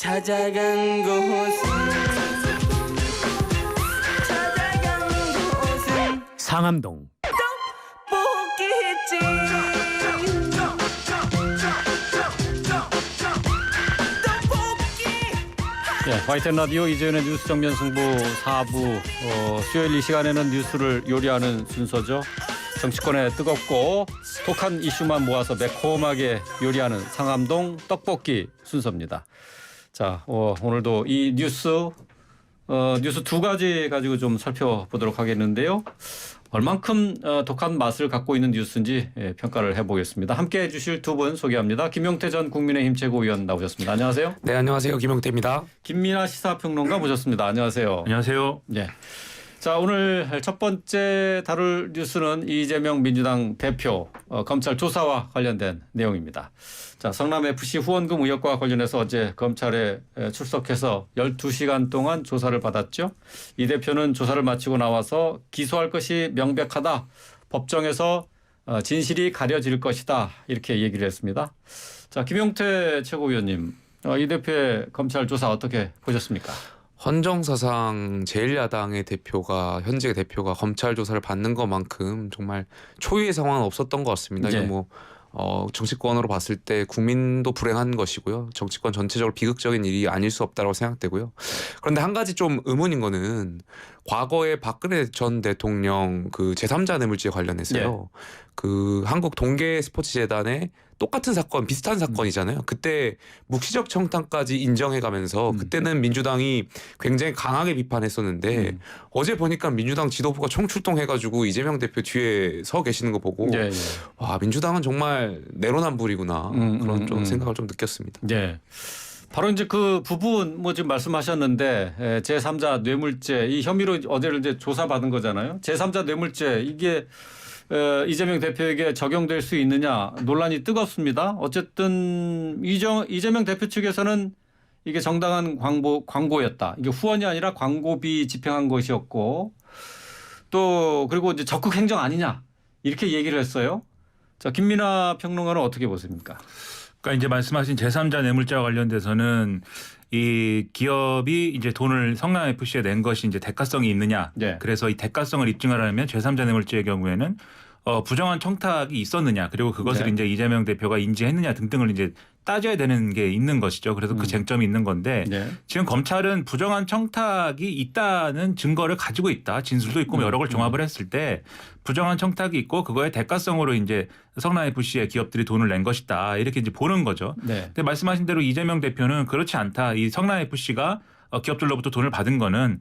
찾아간 곳은 상암동 떡볶이집. YTN 라디오 이재현의 뉴스 정면 승부 4부 수요일 이 시간에는 뉴스를 요리하는 순서죠. 정치권에 뜨겁고 독한 이슈만 모아서 매콤하게 요리하는 상암동 떡볶이 순서입니다. 자, 오늘도 이 뉴스 두 가지 가지고 좀 살펴보도록 하겠는데요. 얼만큼 독한 맛을 갖고 있는 뉴스인지 평가를 해보겠습니다. 함께해 주실 두 분 소개합니다. 김용태 전 국민의힘 최고위원 나오셨습니다. 안녕하세요. 네, 안녕하세요. 김용태입니다. 김민아 시사평론가 모셨습니다. 안녕하세요. 안녕하세요. 네. 자, 오늘 첫 번째 다룰 뉴스는 이재명 민주당 대표 검찰 조사와 관련된 내용입니다. 자, 성남FC 후원금 의혹과 관련해서 어제 검찰에 출석해서 12시간 동안 조사를 받았죠. 이 대표는 조사를 마치고 나와서 기소할 것이 명백하다. 법정에서 진실이 가려질 것이다. 이렇게 얘기를 했습니다. 자, 김용태 최고위원님, 이 대표의 검찰 조사 어떻게 보셨습니까? 헌정사상 제1야당의 대표가 현재 대표가 검찰 조사를 받는 것만큼 정말 초유의 상황은 없었던 것 같습니다. 네. 이게 뭐 정치권으로 봤을 때 국민도 불행한 것이고요. 정치권 전체적으로 비극적인 일이 아닐 수 없다고 생각되고요. 그런데 한 가지 좀 의문인 거는 과거에 박근혜 전 대통령 그 제3자 뇌물죄에 관련해서요. 그 한국 동계 스포츠재단의 똑같은 사건, 비슷한 사건이잖아요. 그때 묵시적 청탁까지 인정해가면서 그때는 민주당이 굉장히 강하게 비판했었는데 어제 보니까 민주당 지도부가 총출동해가지고 이재명 대표 뒤에 서 계시는 거 보고 와, 민주당은 정말 내로남불이구나 그런 좀 생각을 좀 느꼈습니다. 네. 바로 이제 그 부분 뭐 지금 말씀하셨는데 제3자 뇌물죄 이 혐의로 어제를 이제 조사받은 거잖아요. 제3자 뇌물죄 이게 이재명 대표에게 적용될 수 있느냐 논란이 뜨겁습니다. 어쨌든 이재명 대표 측에서는 이게 정당한 광고였다. 이게 후원이 아니라 광고비 집행한 것이었고 또 그리고 이제 적극 행정 아니냐 이렇게 얘기를 했어요. 자, 김민아 평론가는 어떻게 보십니까? 그러니까 이제 말씀하신 제3자 뇌물죄와 관련돼서는 이 기업이 이제 돈을 성남FC에 낸 것이 이제 대가성이 있느냐. 네. 그래서 이 대가성을 입증하려면 제3자 뇌물죄의 경우에는 부정한 청탁이 있었느냐 그리고 그것을 네. 이제 이재명 대표가 인지했느냐 등등을 이제 따져야 되는 게 있는 것이죠. 그래서 그 쟁점이 있는 건데 네. 지금 검찰은 부정한 청탁이 있다는 증거를 가지고 있다. 진술도 있고 여러 걸 종합을 했을 때 부정한 청탁이 있고 그거의 대가성으로 이제 성남FC의 기업들이 돈을 낸 것이다. 이렇게 이제 보는 거죠. 네. 근데 말씀하신 대로 이재명 대표는 그렇지 않다. 이 성남FC가 기업들로부터 돈을 받은 거는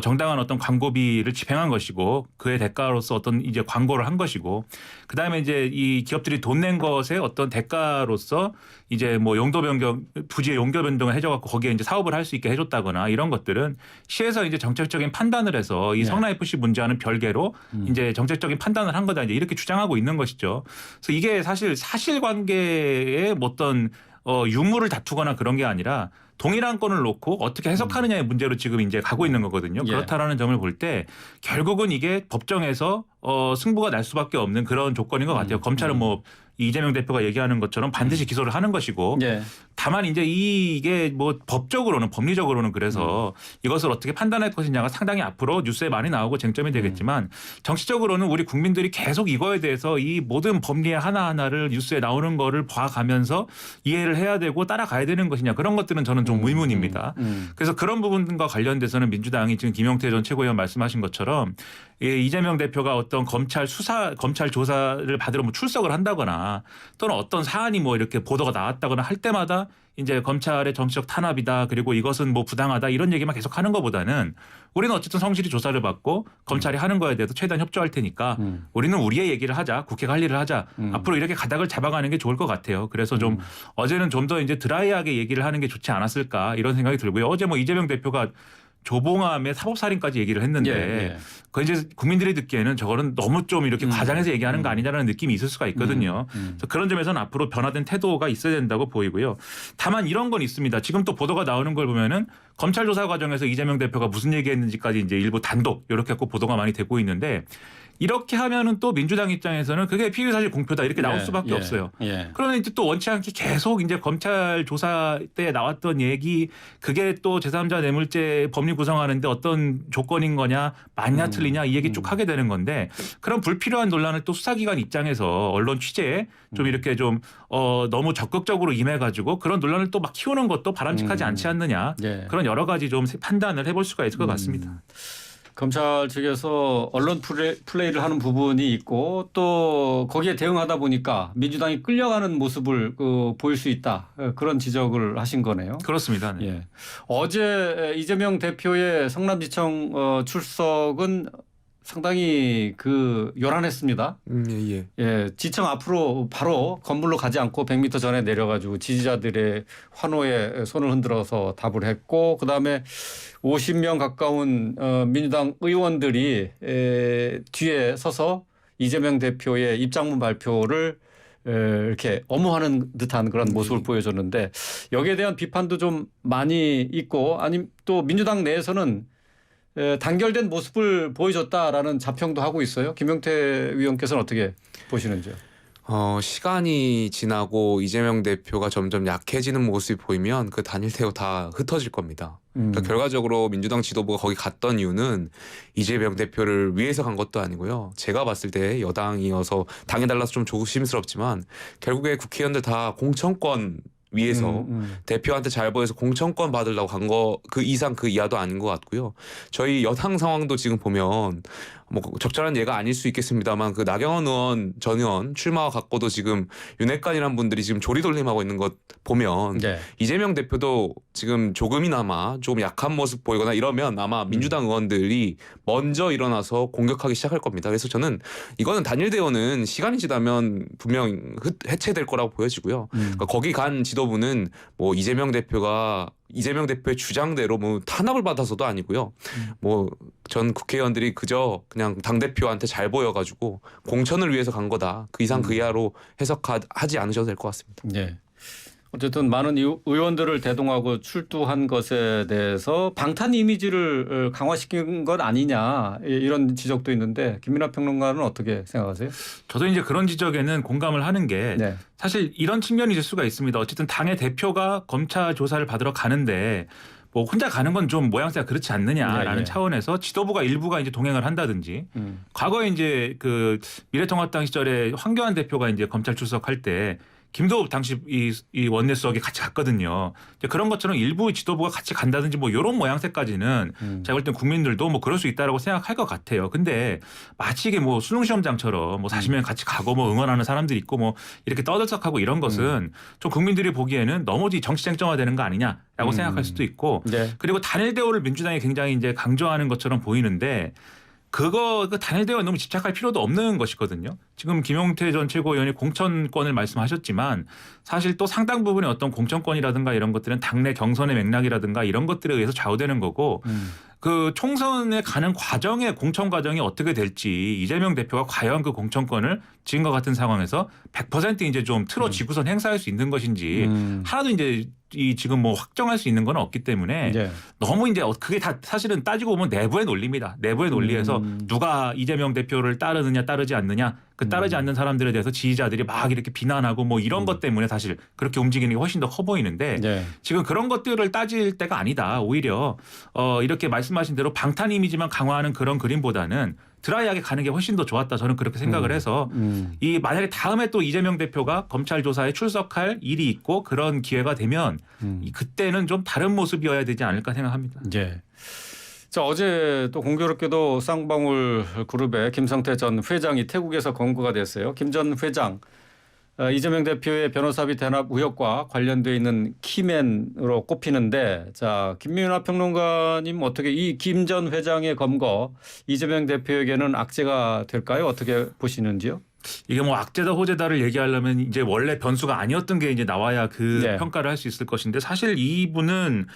정당한 어떤 광고비를 집행한 것이고 그의 대가로서 어떤 이제 광고를 한 것이고 그다음에 이제 이 기업들이 돈 낸 것의 어떤 대가로서 이제 뭐 용도 변경 부지의 용도 변동을 해줘 갖고 거기에 이제 사업을 할 수 있게 해줬다거나 이런 것들은 시에서 이제 정책적인 판단을 해서 이 성남FC 문제와는 별개로 이제 정책적인 판단을 한 거다 이제 이렇게 주장하고 있는 것이죠. 그래서 이게 사실 사실관계의 어떤 유무를 다투거나 그런 게 아니라 동일한 건을 놓고 어떻게 해석하느냐의 문제로 지금 이제 가고 있는 거거든요. 그렇다라는 점을 볼 때 결국은 이게 법정에서 승부가 날 수밖에 없는 그런 조건인 것 같아요. 검찰은 뭐 이재명 대표가 얘기하는 것처럼 반드시 기소를 하는 것이고 다만 이제 이게 뭐 법적으로는 법리적으로는 그래서 이것을 어떻게 판단할 것이냐가 상당히 앞으로 뉴스에 많이 나오고 쟁점이 되겠지만 정치적으로는 우리 국민들이 계속 이거에 대해서 이 모든 법리의 하나하나를 뉴스에 나오는 거를 봐가면서 이해를 해야 되고 따라가야 되는 것이냐 그런 것들은 저는 좀 의문입니다. 그래서 그런 부분과 관련돼서는 민주당이 지금 김용태 전 최고위원 말씀하신 것처럼 이재명 대표가 어떤 검찰 조사를 받으러 뭐 출석을 한다거나 또는 어떤 사안이 뭐 이렇게 보도가 나왔다거나 할 때마다 이제 검찰의 정치적 탄압이다 그리고 이것은 뭐 부당하다 이런 얘기만 계속 하는 것보다는 우리는 어쨌든 성실히 조사를 받고 검찰이 하는 거에 대해서 최대한 협조할 테니까 우리는 우리의 얘기를 하자 국회가 할 일을 하자 앞으로 이렇게 가닥을 잡아가는 게 좋을 것 같아요. 그래서 좀 어제는 좀 더 이제 드라이하게 얘기를 하는 게 좋지 않았을까 이런 생각이 들고요. 어제 뭐 이재명 대표가 조봉암의 사법살인까지 얘기를 했는데 예. 그 이제 국민들이 듣기에는 저거는 너무 좀 이렇게 과장해서 얘기하는 거 아니냐라는 느낌이 있을 수가 있거든요. 그래서 그런 점에서는 앞으로 변화된 태도가 있어야 된다고 보이고요. 다만 이런 건 있습니다. 지금 또 보도가 나오는 걸 보면은 검찰 조사 과정에서 이재명 대표가 무슨 얘기했는지까지 이제 일부 단독 이렇게 갖고 보도가 많이 되고 있는데 이렇게 하면은 또 민주당 입장에서는 그게 피의사실 공표다 이렇게 나올 수밖에 없어요. 그러면 이제 또 원치 않게 계속 이제 검찰 조사 때 나왔던 얘기 그게 또 제3자 뇌물죄 법리 구성하는데 어떤 조건인 거냐 맞냐 틀리냐 이 얘기 쭉 하게 되는 건데 그런 불필요한 논란을 또 수사기관 입장에서 언론 취재에 좀 이렇게 좀 너무 적극적으로 임해가지고 그런 논란을 또 막 키우는 것도 바람직하지 않지 않느냐 그런 여러 가지 좀 판단을 해볼 수가 있을 것 같습니다. 검찰 측에서 언론 플레이를 하는 부분이 있고 또 거기에 대응하다 보니까 민주당이 끌려가는 모습을 보일 수 있다. 그런 지적을 하신 거네요. 그렇습니다. 네. 예. 어제 이재명 대표의 성남지청 출석은 상당히 요란했습니다. 예. 예, 지청 앞으로 바로 건물로 가지 않고 100m 전에 내려가지고 지지자들의 환호에 손을 흔들어서 답을 했고 그다음에 50명 가까운 민주당 의원들이 뒤에 서서 이재명 대표의 입장문 발표를 이렇게 엄호하는 듯한 그런 모습을 보여줬는데 여기에 대한 비판도 좀 많이 있고 아니면 또 민주당 내에서는 단결된 모습을 보여줬다라는 자평도 하고 있어요. 김용태 의원께서는 어떻게 보시는지요? 시간이 지나고 이재명 대표가 점점 약해지는 모습이 보이면 그 단일 대우 다 흩어질 겁니다. 그러니까 결과적으로 민주당 지도부가 거기 갔던 이유는 이재명 대표를 위해서 간 것도 아니고요. 제가 봤을 때 여당이어서 당에 달라서 좀 조심스럽지만 결국에 국회의원들 다 공천권 위해서 대표한테 잘 보여서 공천권 받으려고 간 거 그 이상 그 이하도 아닌 것 같고요. 저희 여당 상황도 지금 보면 뭐 적절한 예가 아닐 수 있겠습니다만 그 나경원 의원 전 의원 출마와 갖고도 지금 윤핵관이라는 분들이 지금 조리돌림하고 있는 것 보면 이재명 대표도 지금 조금이나마 조금 약한 모습 보이거나 이러면 아마 민주당 의원들이 먼저 일어나서 공격하기 시작할 겁니다. 그래서 저는 이거는 단일 대우는 시간이 지나면 분명 해체될 거라고 보여지고요. 그러니까 거기 간 지도부는 뭐 이재명 대표의 주장대로 뭐 탄압을 받아서도 아니고요. 뭐 전 국회의원들이 그저 그냥 당대표한테 잘 보여가지고 공천을 위해서 간 거다. 그 이상 그 이하로 해석하지 않으셔도 될 것 같습니다. 네. 어쨌든 많은 의원들을 대동하고 출두한 것에 대해서 방탄 이미지를 강화시킨 것 아니냐 이런 지적도 있는데 김민하 평론가는 어떻게 생각하세요? 저도 이제 그런 지적에는 공감을 하는 게 사실 이런 측면이 있을 수가 있습니다. 어쨌든 당의 대표가 검찰 조사를 받으러 가는데 뭐 혼자 가는 건 좀 모양새가 그렇지 않느냐라는 차원에서 지도부가 일부가 이제 동행을 한다든지 과거에 이제 그 미래통합당 시절에 황교안 대표가 이제 검찰 출석할 때 김도읍 당시 이 원내수석이 같이 갔거든요. 그런 것처럼 일부 지도부가 같이 간다든지 뭐 이런 모양새까지는 제가 볼 땐 국민들도 뭐 그럴 수 있다라고 생각할 것 같아요. 근데 마치 이게 뭐 수능시험장처럼 뭐 40명 같이 가고 뭐 응원하는 사람들이 있고 뭐 이렇게 떠들썩하고 이런 것은 좀 국민들이 보기에는 너무 정치 쟁점화되는 거 아니냐라고 생각할 수도 있고 그리고 단일 대우를 민주당이 굉장히 이제 강조하는 것처럼 보이는데 그 단일 대우에 너무 집착할 필요도 없는 것이거든요. 지금 김용태 전 최고위원이 공천권을 말씀하셨지만 사실 또 상당 부분의 어떤 공천권이라든가 이런 것들은 당내 경선의 맥락이라든가 이런 것들에 의해서 좌우되는 거고 그 총선에 가는 과정의 공천 과정이 어떻게 될지 이재명 대표가 과연 그 공천권을 지금과 같은 상황에서 100% 이제 좀 틀어지고선 행사할 수 있는 것인지 하나도 이제 지금 뭐 확정할 수 있는 건 없기 때문에 너무 이제 그게 다 사실은 따지고 보면 내부의 논리입니다. 내부의 논리에서 누가 이재명 대표를 따르느냐 따르지 않느냐 그 따르지 않는 사람들에 대해서 지지자들이 막 이렇게 비난하고 뭐 이런 것 때문에 사실 그렇게 움직이는 게 훨씬 더 커 보이는데 지금 그런 것들을 따질 때가 아니다. 오히려 이렇게 말씀하신 대로 방탄 이미지만 강화하는 그런 그림보다는 드라이하게 가는 게 훨씬 더 좋았다. 저는 그렇게 생각을 해서 이 만약에 다음에 또 이재명 대표가 검찰 조사에 출석할 일이 있고 그런 기회가 되면 그때는 좀 다른 모습이어야 되지 않을까 생각합니다. 자, 어제 또 공교롭게도 쌍방울 그룹의 김성태 전 회장이 태국에서 검거가 됐어요. 김 전 회장 이재명 대표의 변호사비 대납 의혹과 관련돼 있는 키맨으로 꼽히는데 자 김민하 평론가님 어떻게 이 김 전 회장의 검거 이재명 대표에게는 악재가 될까요? 어떻게 보시는지요? 이게 뭐 악재다 호재다를 얘기하려면 이제 원래 변수가 아니었던 게 이제 나와야 그 평가를 할 수 있을 것인데 사실 이분은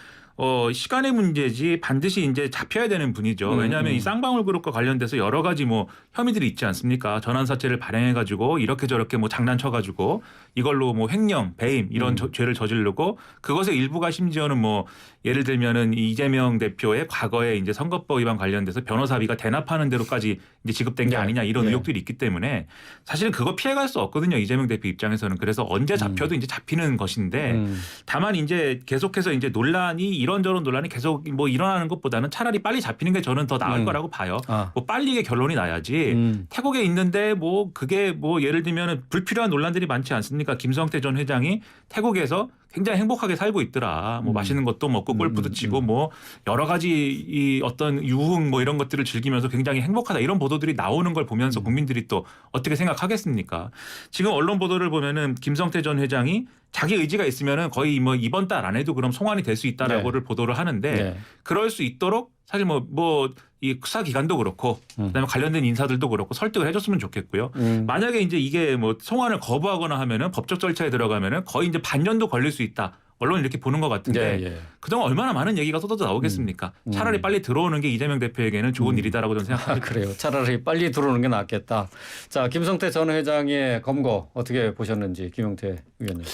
시간의 문제지 반드시 이제 잡혀야 되는 분이죠. 왜냐하면 이 쌍방울 그룹과 관련돼서 여러 가지 뭐 혐의들이 있지 않습니까? 전환사채를 발행해가지고 이렇게 저렇게 뭐 장난쳐가지고 이걸로 뭐 횡령, 배임 이런 죄를 저지르고 그것의 일부가 심지어는 뭐 예를 들면은 이재명 대표의 과거에 이제 선거법 위반 관련돼서 변호사비가 대납하는 대로까지 이제 지급된 게 아니냐 이런 의혹들이 있기 때문에 사실은 그거 피해갈 수 없거든요. 이재명 대표 입장에서는. 그래서 언제 잡혀도 이제 잡히는 것인데 다만 이제 계속해서 이제 논란이 이런저런 논란이 계속 뭐 일어나는 것보다는 차라리 빨리 잡히는 게 저는 더 나을 거라고 봐요. 뭐 빨리 이게 결론이 나야지. 태국에 있는데 뭐 그게 뭐 예를 들면 불필요한 논란들이 많지 않습니까? 김성태 전 회장이 태국에서 굉장히 행복하게 살고 있더라. 뭐 맛있는 것도 먹고 골프도 치고 뭐 여러 가지 이 어떤 유흥 뭐 이런 것들을 즐기면서 굉장히 행복하다 이런 보도들이 나오는 걸 보면서 국민들이 또 어떻게 생각하겠습니까? 지금 언론 보도를 보면은 김성태 전 회장이 자기 의지가 있으면은 거의 뭐 이번 달 안에도 그럼 송환이 될 수 있다라고를 보도를 하는데 그럴 수 있도록 사실 뭐 이 수사 기관도 그렇고 그다음에 관련된 인사들도 그렇고 설득을 해줬으면 좋겠고요. 만약에 이제 이게 뭐 송환을 거부하거나 하면은 법적 절차에 들어가면은 거의 이제 반년도 걸릴 수 있다. 언론 이렇게 보는 것 같은데 그동안 얼마나 많은 얘기가 쏟아져 나오겠습니까? 차라리 빨리 들어오는 게 이재명 대표에게는 좋은 일이다라고 저는 생각합니다. 그래요. 차라리 빨리 들어오는 게 낫겠다. 자, 김성태 전 회장의 검거 어떻게 보셨는지 김용태 의원님.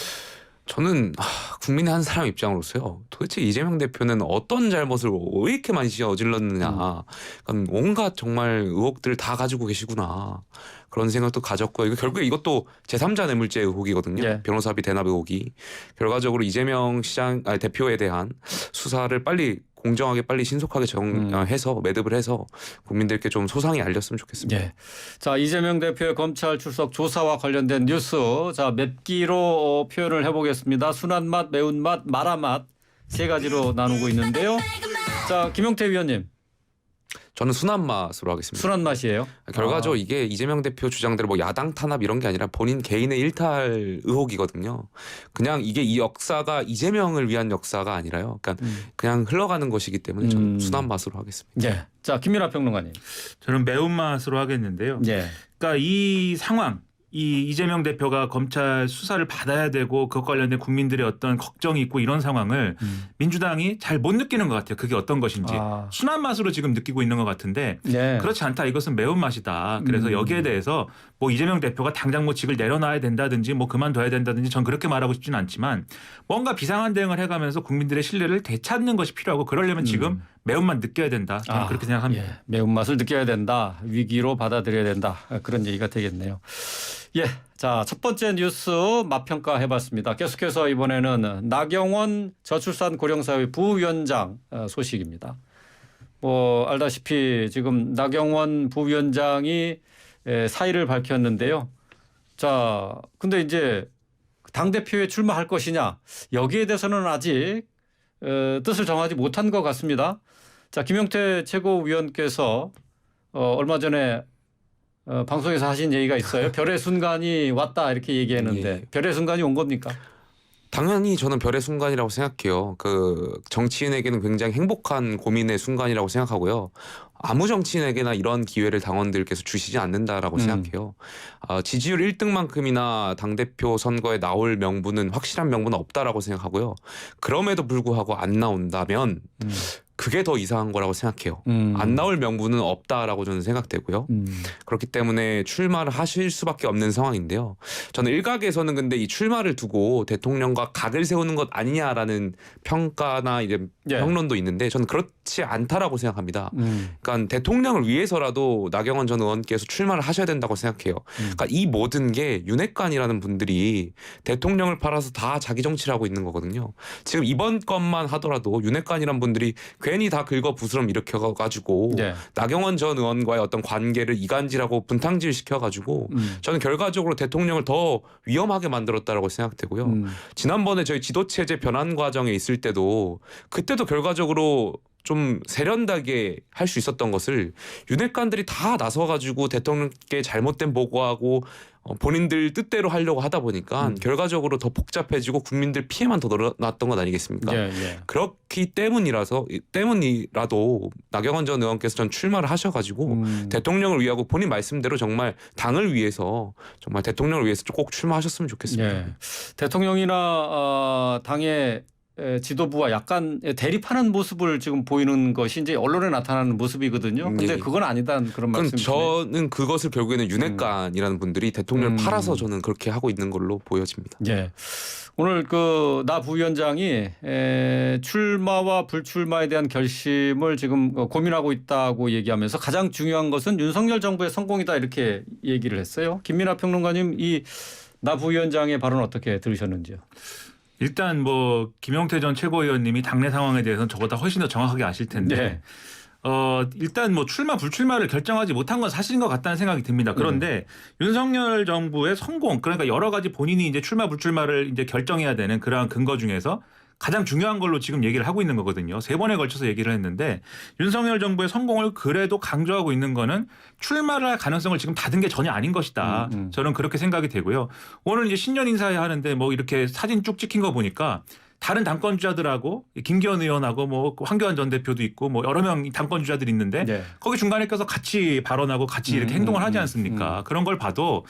저는 국민의 한 사람 입장으로서요. 도대체 이재명 대표는 어떤 잘못을 왜 이렇게 많이 저질렀느냐. 그러니까 온갖 정말 의혹들을 다 가지고 계시구나. 그런 생각도 가졌고요. 이거 결국에 이것도 제3자 뇌물죄 의혹이거든요. 변호사비 대납 의혹이. 결과적으로 이재명 대표에 대한 수사를 빨리 공정하게 빨리 신속하게 해서 매듭을 해서 국민들께 좀 소상히 알렸으면 좋겠습니다. 자, 이재명 대표의 검찰 출석 조사와 관련된 뉴스. 자, 맵기로 표현을 해보겠습니다. 순한 맛, 매운맛, 마라맛 세 가지로 나누고 있는데요. 자, 김용태 위원님. 저는 순한 맛으로 하겠습니다. 순한 맛이에요? 결과적으로 이게 이재명 대표 주장대로 뭐 야당 탄압 이런 게 아니라 본인 개인의 일탈 의혹이거든요. 그냥 이게 이 역사가 이재명을 위한 역사가 아니라요. 그러니까 그냥 흘러가는 것이기 때문에 저는 순한 맛으로 하겠습니다. 자, 김민하 평론가님. 저는 매운맛으로 하겠는데요. 그러니까 이 상황. 이 이재명 대표가 검찰 수사를 받아야 되고 그것 관련된 국민들의 어떤 걱정이 있고 이런 상황을 민주당이 잘 못 느끼는 것 같아요. 그게 어떤 것인지. 순한 맛으로 지금 느끼고 있는 것 같은데 그렇지 않다. 이것은 매운맛이다. 그래서 여기에 대해서 뭐 이재명 대표가 당장 뭐 직을 내려놔야 된다든지 뭐 그만둬야 된다든지 전 그렇게 말하고 싶지는 않지만 뭔가 비상한 대응을 해가면서 국민들의 신뢰를 되찾는 것이 필요하고 그러려면 지금 매운맛 느껴야 된다. 저는 그렇게 생각합니다. 매운맛을 느껴야 된다. 위기로 받아들여야 된다. 그런 얘기가 되겠네요. 자, 첫 번째 뉴스 맛평가 해봤습니다. 계속해서 이번에는 나경원 저출산 고령사회 부위원장 소식입니다. 뭐 알다시피 지금 나경원 부위원장이 사의를 밝혔는데요. 자, 근데 이제 당대표에 출마할 것이냐 여기에 대해서는 아직 뜻을 정하지 못한 것 같습니다. 자, 김용태 최고위원께서 얼마 전에 방송에서 하신 얘기가 있어요. 별의 순간이 왔다 이렇게 얘기했는데 별의 순간이 온 겁니까? 당연히 저는 별의 순간이라고 생각해요. 그 정치인에게는 굉장히 행복한 고민의 순간이라고 생각하고요. 아무 정치인에게나 이런 기회를 당원들께서 주시지 않는다라고 생각해요. 지지율 1등만큼이나 당대표 선거에 나올 명분은 확실한 명분은 없다라고 생각하고요. 그럼에도 불구하고 안 나온다면 그게 더 이상한 거라고 생각해요. 안 나올 명분은 없다라고 저는 생각되고요. 그렇기 때문에 출마를 하실 수밖에 없는 상황인데요. 저는 일각에서는 근데 이 출마를 두고 대통령과 각을 세우는 것 아니냐라는 평가나 이제 평론도 있는데 저는 그렇지 않다라고 생각합니다. 그러니까 대통령을 위해서라도 나경원 전 의원께서 출마를 하셔야 된다고 생각해요. 그러니까 이 모든 게 윤핵관이라는 분들이 대통령을 팔아서 다 자기 정치를 하고 있는 거거든요. 지금 이번 것만 하더라도 윤핵관이란 분들이 괜히 다 긁어 부스럼 일으켜가지고 나경원 전 의원과의 어떤 관계를 이간질하고 분탕질 시켜가지고 저는 결과적으로 대통령을 더 위험하게 만들었다라고 생각되고요. 지난번에 저희 지도체제 변환 과정에 있을 때도 그때도 결과적으로 좀 세련되게 할 수 있었던 것을 윤핵관들이 다 나서가지고 대통령께 잘못된 보고하고 본인들 뜻대로 하려고 하다 보니까 결과적으로 더 복잡해지고 국민들 피해만 더 늘어났던 것 아니겠습니까? 그렇기 때문이라도 나경원 전 의원께서 전 출마를 하셔가지고 대통령을 위하고 본인 말씀대로 정말 당을 위해서 정말 대통령을 위해서 꼭 출마하셨으면 좋겠습니다. 대통령이나 당의 지도부와 약간 대립하는 모습을 지금 보이는 것이 이제 언론에 나타나는 모습이거든요. 근데 예. 그건 아니다는 그런 그건 말씀이시네요. 저는 그것을 결국에는 윤핵관이라는 분들이 대통령을 팔아서 음. 저는 그렇게 하고 있는 걸로 보여집니다. 예. 오늘 그 나 부위원장이 출마와 불출마에 대한 결심을 지금 고민하고 있다고 얘기하면서 가장 중요한 것은 윤석열 정부의 성공이다 이렇게 얘기를 했어요. 김민하 평론가님 이 나 부위원장의 발언 어떻게 들으셨는지요? 일단 뭐 김용태 전 최고위원님이 당내 상황에 대해서는 저보다 훨씬 더 정확하게 아실 텐데 네. 일단 뭐 출마 불출마를 결정하지 못한 건 사실인 것 같다는 생각이 듭니다. 그런데 윤석열 정부의 성공, 그러니까 여러 가지 본인이 이제 출마 불출마를 이제 결정해야 되는 그러한 근거 중에서 가장 중요한 걸로 지금 얘기를 하고 있는 거거든요. 3번에 걸쳐서 얘기를 했는데 윤석열 정부의 성공을 그래도 강조하고 있는 거는 출마를 할 가능성을 지금 닫은 게 전혀 아닌 것이다. 저는 그렇게 생각이 되고요. 오늘 이제 신년 인사회 하는데 뭐 이렇게 사진 쭉 찍힌 거 보니까 다른 당권 주자들하고 김기현 의원하고 뭐 황교안 전 대표도 있고 뭐 여러 명 당권 주자들이 있는데 네. 거기 중간에 껴서 같이 발언하고 같이 이렇게 행동을 하지 않습니까? 그런 걸 봐도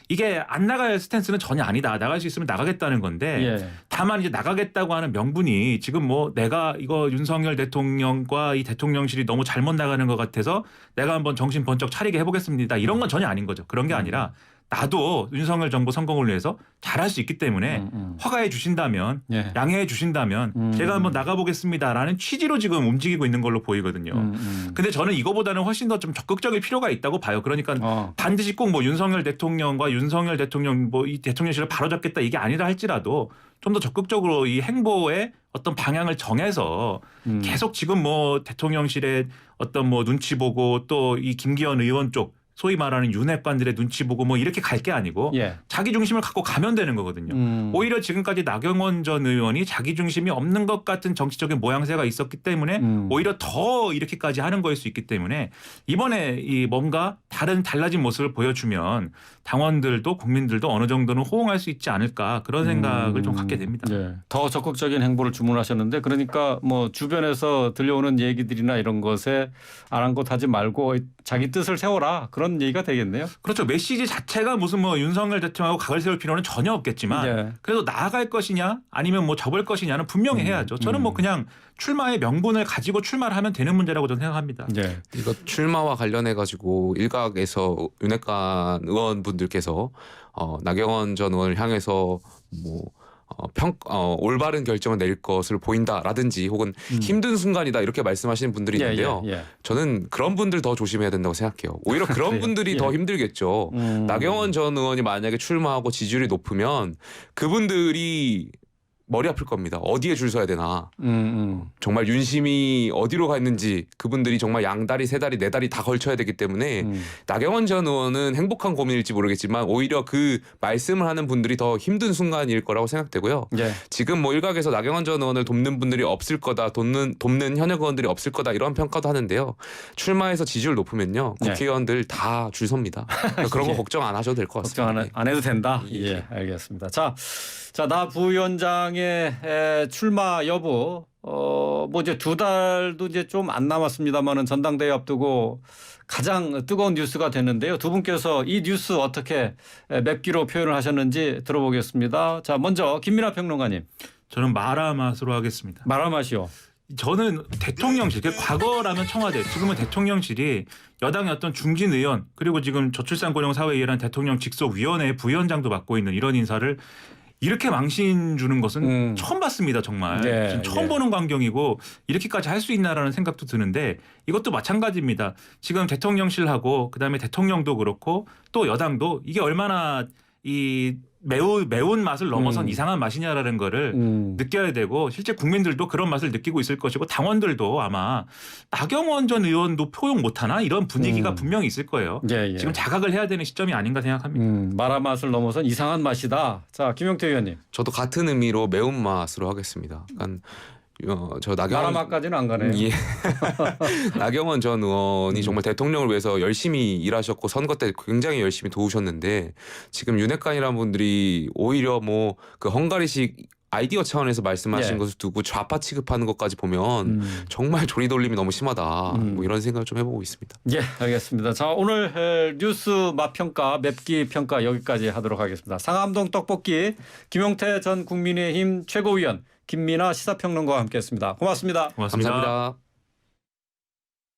이게 안 나갈 스탠스는 전혀 아니다. 나갈 수 있으면 나가겠다는 건데 예. 다만 이제 나가겠다고 하는 명분이 지금 뭐 내가 이거 윤석열 대통령과 이 대통령실이 너무 잘못 나가는 것 같아서 내가 한번 정신 번쩍 차리게 해보겠습니다. 이런 건 전혀 아닌 거죠. 그런 게 아니라 나도 윤석열 정부 성공을 위해서 잘할 수 있기 때문에 허가해 주신다면 예. 양해해 주신다면 제가 한번 나가보겠습니다라는 취지로 지금 움직이고 있는 걸로 보이거든요. 근데 저는 이거보다는 훨씬 더 좀 적극적일 필요가 있다고 봐요. 그러니까 반드시 꼭 뭐 윤석열 대통령과 윤석열 대통령 뭐 이 대통령실을 바로잡겠다 이게 아니라 할지라도 좀 더 적극적으로 이 행보의 어떤 방향을 정해서 계속 지금 뭐 대통령실의 어떤 뭐 눈치 보고 또 이 김기현 의원 쪽 소위 말하는 윤핵관들의 눈치 보고 뭐 이렇게 갈 게 아니고 예. 자기 중심을 갖고 가면 되는 거거든요. 오히려 지금까지 나경원 전 의원이 자기 중심이 없는 것 같은 정치적인 모양새가 있었기 때문에 오히려 더 이렇게까지 하는 거일 수 있기 때문에 이번에 이 뭔가 달라진 모습을 보여주면 당원들도 국민들도 어느 정도는 호응할 수 있지 않을까 그런 생각을 좀 갖게 됩니다. 네. 더 적극적인 행보를 주문하셨는데 그러니까 뭐 주변에서 들려오는 얘기들이나 이런 것에 아랑곳하지 말고 자기 뜻을 세워라 그런 얘기가 되겠네요. 그렇죠. 메시지 자체가 무슨 뭐 윤석열 대통령하고 각을 세울 필요는 전혀 없겠지만 네. 그래도 나아갈 것이냐 아니면 뭐 접을 것이냐는 분명히 해야죠. 저는 뭐 그냥 출마의 명분을 가지고 출마를 하면 되는 문제라고 저는 생각합니다. 네. 이거 출마와 관련해 가지고 일각에서 윤핵관 의원분들께서 나경원 전 의원을 향해서 뭐 올바른 결정을 내릴 것을 보인다라든지 혹은 힘든 순간이다 이렇게 말씀하시는 분들이 있는데요. 예. 저는 그런 분들 더 조심해야 된다고 생각해요. 오히려 그런 그래요? 분들이 예. 더 힘들겠죠. 나경원 전 의원이 만약에 출마하고 지지율이 높으면 그분들이 머리 아플 겁니다. 어디에 줄 서야 되나. 정말 윤심이 어디로 가 있는지 그분들이 정말 양다리, 세다리, 네다리 다 걸쳐야 되기 때문에 나경원 전 의원은 행복한 고민일지 모르겠지만 오히려 그 말씀을 하는 분들이 더 힘든 순간일 거라고 생각되고요. 예. 지금 뭐 일각에서 나경원 전 의원을 돕는 분들이 없을 거다, 돕는 현역 의원들이 없을 거다 이런 평가도 하는데요. 출마해서 지지율 높으면요. 국회의원들 다 줄 섭니다. 그러니까 그런 거 걱정 안 하셔도 될 것 같습니다. 걱정 안 해도 된다. 예, 알겠습니다. 자, 나 부위원장의 출마 여부 뭐 이제 2달도 이제 좀 안 남았습니다만은 전당대회 앞두고 가장 뜨거운 뉴스가 됐는데요. 두 분께서 이 뉴스 어떻게 맵기로 표현을 하셨는지 들어보겠습니다. 자, 먼저 김민하 평론가님. 저는 마라맛으로 하겠습니다. 말아마시오. 저는 대통령실, 과거라면 청와대, 지금은 대통령실이 여당의 어떤 중진 의원 그리고 지금 저출산고령사회위원회 대통령 직속위원회 부위원장도 맡고 있는 이런 인사를 이렇게 망신 주는 것은 처음 봤습니다. 정말 네, 처음 보는 광경이고 이렇게까지 할 수 있나라는 생각도 드는데 이것도 마찬가지입니다. 지금 대통령실하고 그다음에 대통령도 그렇고 또 여당도 이게 얼마나 이 매운 맛을 넘어선 이상한 맛이냐라는 거를 느껴야 되고 실제 국민들도 그런 맛을 느끼고 있을 것이고 당원들도 아마 나경원 전 의원도 포용 못하나 이런 분위기가 분명히 있을 거예요. 예. 지금 자각을 해야 되는 시점이 아닌가 생각합니다. 마라맛을 넘어선 이상한 맛이다. 자, 김용태 의원님. 저도 같은 의미로 매운맛으로 하겠습니다. 그러니까 저 마라맛까지는 안 가네요. 예. 나경원 전 의원이 정말 대통령을 위해서 열심히 일하셨고 선거 때 굉장히 열심히 도우셨는데 지금 윤핵관이라는 분들이 오히려 뭐 그 헝가리식 아이디어 차원에서 말씀하신 예. 것을 두고 좌파 취급하는 것까지 보면 정말 조리돌림이 너무 심하다. 뭐 이런 생각을 좀 해보고 있습니다. 예, 알겠습니다. 자, 오늘 뉴스 맛평가, 맵기 평가 여기까지 하도록 하겠습니다. 상암동 떡볶이 김용태 전 국민의힘 최고위원, 김민아 시사평론가와 함께했습니다. 고맙습니다. 고맙습니다. 감사합니다.